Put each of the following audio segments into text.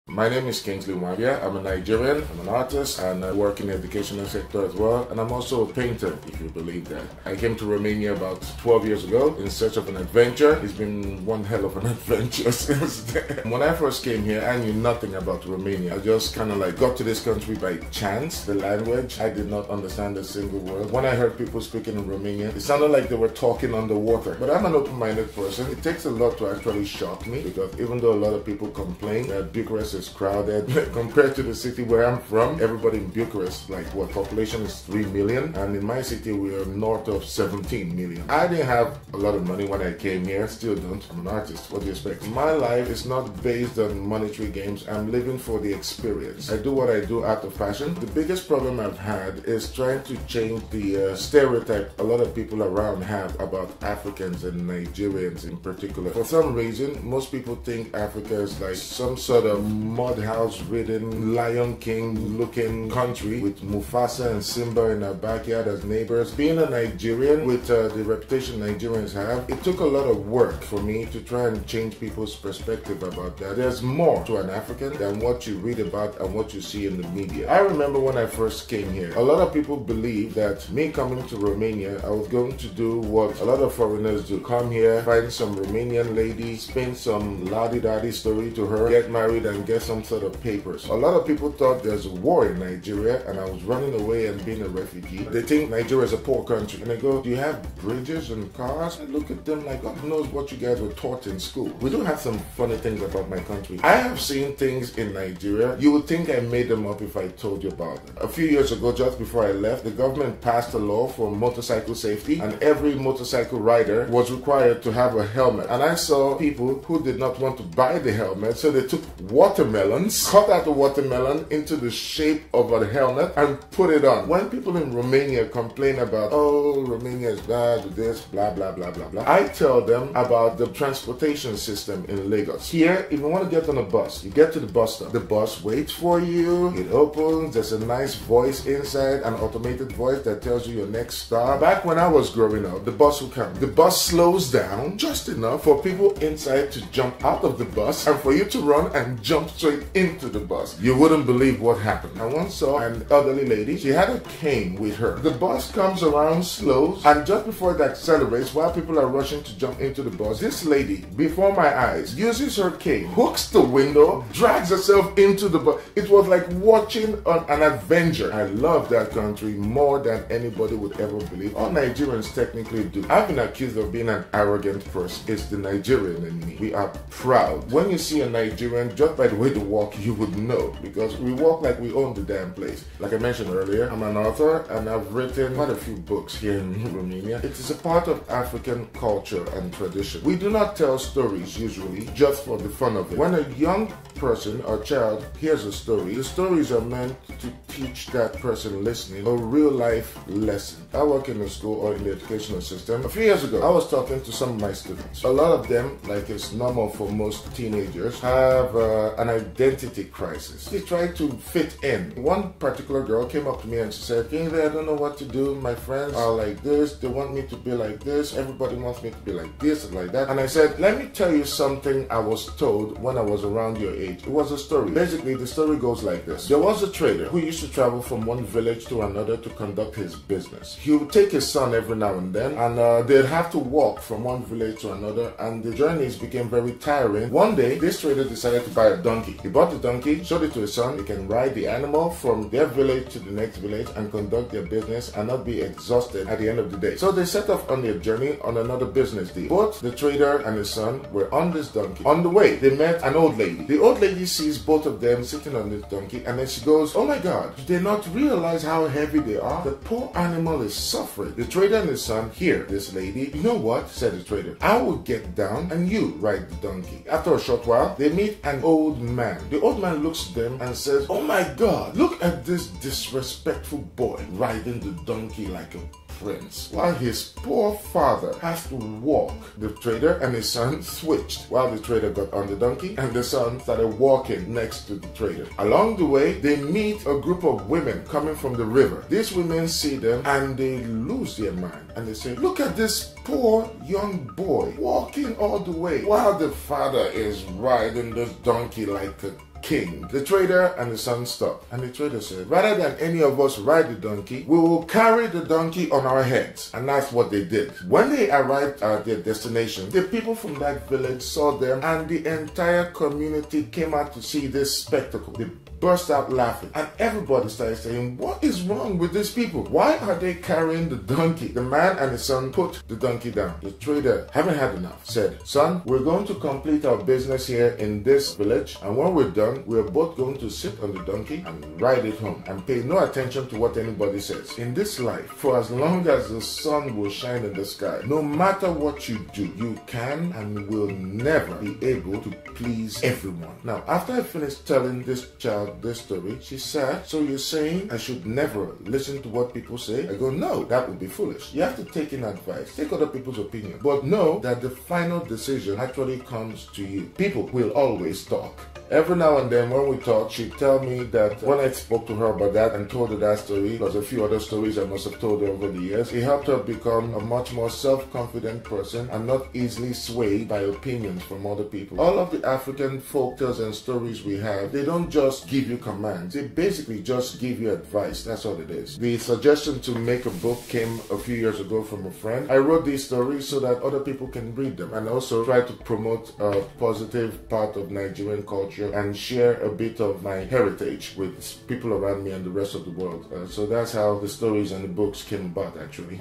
My name is Kingsley Mwabia. I'm a Nigerian, I'm an artist, and I work in the educational sector as well. And I'm also a painter, if you believe that. I came to Romania about 12 years ago in search of an adventure. It's been one hell of an adventure since then. When I first came here, I knew nothing about Romania. I just kind of like got to this country by chance. The language, I did not understand a single word. When I heard people speaking in Romanian, it sounded like they were talking underwater. But I'm an open-minded person. It takes a lot to actually shock me, because even though a lot of people complain that Bucharest is crowded compared to the city where I'm from, everybody in Bucharest, like what population is 3 million, and in my city we are north of 17 million. I didn't have a lot of money when I came here, still don't. I'm an artist, what do you expect? My life is not based on monetary gains. I'm living for the experience. I do what I do out of passion. The biggest problem I've had is trying to change the stereotype a lot of people around have about Africans and Nigerians in particular. For some reason, most people think Africa is like some sort of mud house-ridden, Lion King-looking country with Mufasa and Simba in our backyard as neighbors. Being a Nigerian with the reputation Nigerians have, it took a lot of work for me to try and change people's perspective about that. There's more to an African than what you read about and what you see in the media. I remember when I first came here, a lot of people believed that me coming to Romania, I was going to do what a lot of foreigners do. Come here, find some Romanian lady, spin some la-di-da-di story to her, get married and get some sort of papers. A lot of people thought there's a war in Nigeria and I was running away and being a refugee. They think Nigeria is a poor country. And I go, do you have bridges and cars? I look at them like, God knows what you guys were taught in school. We do have some funny things about my country. I have seen things in Nigeria. You would think I made them up if I told you about them. A few years ago, just before I left, the government passed a law for motorcycle safety, and every motorcycle rider was required to have a helmet. And I saw people who did not want to buy the helmet, so they took watermelons, cut out the watermelon into the shape of a helmet and put it on. When people in Romania complain about, oh, Romania is bad with this, blah, blah, blah, blah, blah, I tell them about the transportation system in Lagos. Here, if you want to get on a bus, you get to the bus stop. The bus waits for you, it opens, there's a nice voice inside, an automated voice that tells you your next stop. Back when I was growing up, the bus would come. The bus slows down just enough for people inside to jump out of the bus and for you to run and jump straight into the bus. You wouldn't believe what happened. I once saw an elderly lady. She had a cane with her. The bus comes around, slows, and just before it accelerates, while people are rushing to jump into the bus, this lady, before my eyes, uses her cane, hooks the window, drags herself into the bus. It was like watching an adventure. I love that country more than anybody would ever believe. All Nigerians technically do. I've been accused of being an arrogant person. It's the Nigerian in me. We are proud. When you see a Nigerian, just by the way they walk, you would know, because we walk like we own the damn place. Like I mentioned earlier, I'm an author and I've written quite a few books here in Romania. It is a part of African culture and tradition. We do not tell stories usually just for the fun of it. When a young person or child hears a story, the stories are meant to teach that person listening a real life lesson. I work in a school or in the educational system. A few years ago, I was talking to some of my students. A lot of them, like it's normal for most teenagers, have an identity crisis. They try to fit in. One particular girl came up to me and she said, Kingsley, I don't know what to do. My friends are like this. They want me to be like this. Everybody wants me to be like this and like that. And I said, let me tell you something I was told when I was around your age. It was a story. Basically, the story goes like this. There was a trader who used to travel from one village to another to conduct his business. He would take his son every now and then, and they'd have to walk from one village to another, and the journeys became very tiring. One day, this trader decided to buy a donkey. He bought the donkey, showed it to his son. He can ride the animal from their village to the next village and conduct their business and not be exhausted at the end of the day. So they set off on their journey on another business deal. Both the trader and his son were on this donkey. On the way, they met an old lady. The old lady sees both of them sitting on this donkey, and then she goes, oh my God, do they not realize how heavy they are? The poor animal is suffering. The trader and his son hear this lady. You know what, said the trader, I will get down and you ride the donkey. After a short while, they meet an old man. The old man looks at them and says, oh my God, look at this disrespectful boy riding the donkey like a prince, while his poor father has to walk. The trader and his son switched, while the trader got on the donkey and the son started walking next to the trader. Along the way, they meet a group of women coming from the river. These women see them and they lose their mind and they say, look at this poor young boy walking all the way while the father is riding this donkey like a king. The trader and the son stopped, and the trader said, rather than any of us ride the donkey, we will carry the donkey on our heads. And that's what they did. When they arrived at their destination, the people from that village saw them, and the entire community came out to see this spectacle. They burst out laughing, and everybody started saying, what is wrong with these people? Why are they carrying the donkey? The man and his son put the donkey down. The trader, having had enough, said, son, we're going to complete our business here in this village, and when we're done, we're both going to sit on the donkey and ride it home and pay no attention to what anybody says. In this life, for as long as the sun will shine in the sky, no matter what you do, you can and will never be able to please everyone. Now, after I finished telling this child this story, she said, so you're saying I should never listen to what people say? I go, no, that would be foolish. You have to take in advice, take other people's opinion, but know that the final decision actually comes to you. People will always talk. Every now and then when we talk, she'd tell me that when I spoke to her about that and told her that story, plus a few other stories I must have told her over the years, it helped her become a much more self-confident person and not easily swayed by opinions from other people. All of the African folktales and stories we have, they don't just give you commands, they basically just give you advice. That's all it is. The suggestion to make a book came a few years ago from a friend. I wrote these stories so that other people can read them, and also try to promote a positive part of Nigerian culture and share a bit of my heritage with people around me and the rest of the world. So that's how the stories and the books came about, actually,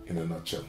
in a nutshell.